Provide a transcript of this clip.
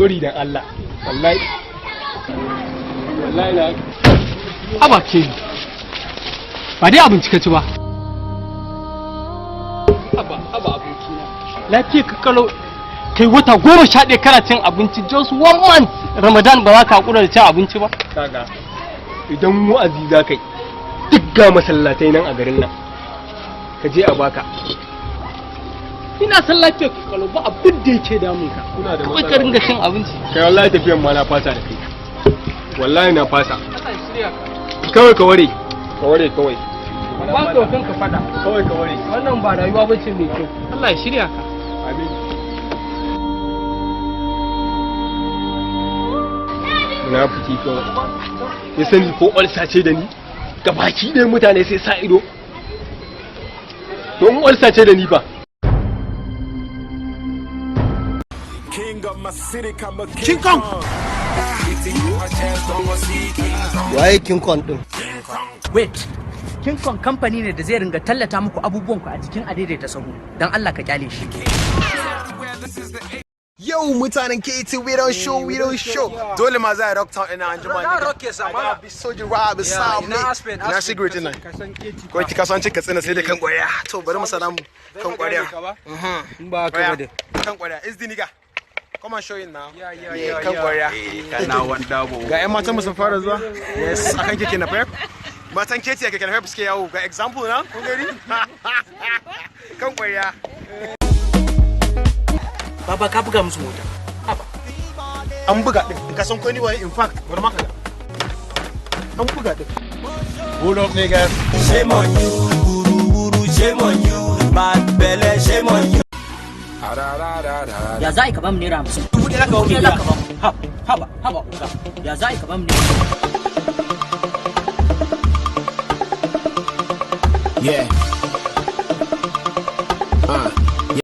sorry dan Allah wallahi na aba ke ba dai abinci ka ci ba aba abinci na lafiya ka kalo kai wata 11 kana cin abinci just 1 month Ramadan ba za ka hakura da cin abinci ba kaga idan wa'azi za kai duk ga masallatai nan a garin nan ka je a baka ina san lafiyar ka kalau ba abin da yake damun ka kuna da matsala ka ringa cin abinci kai wallahi tafiyan ma na fasa da kai wallahi na fasa kawai ka ware kawai ba ka kanka fada kawai ka ware wannan ba rayuwa bace mai kyau Allah ya shirya ka amin munafiki kawai ya sani ko ƙwarsa ce da ni gabaki ɗaya mutane sai sa ido to in ƙwarsa ce da ni ba King Kong waye King Kong din wait King Kong kamfani ne da zai ringa tallata muku abubuwan ku a jikin adaidaita sahu dan Allah ka kyale shi Yo, mutanen KT, we don't show. Dole ma za a rock town ina anjima. Na rock ke sama. Bi soji ra bi sa me. Na cigarette nan. Ko ki kasance ka tsina sai da kan ƙwarya. To bari mu sana mu kan ƙwarya. In ba ka bade. Kan ƙwarya. Is diniga. Come on show it now. Yeah. Kan ƙwarya. Kana wanda bo. Ga ƴan matan mu sun fara zuwa. Yes, akan keke na pep. Matan KT keke na pep suke yawo. Ga example na. Kun gani? Kan ƙwarya. Baba ka buga musu mota. Haba. An buga din. Ka san ko ni waye in fact bari maka. An buga din. Hold up niggas. Shame on you, wuru shame on you, bad belly, shame on you. Ya za ka bamu naira 50. Dubu ɗaya ka wuce ka bamu. Haba uga. Ya za ka bamu naira. Yeah.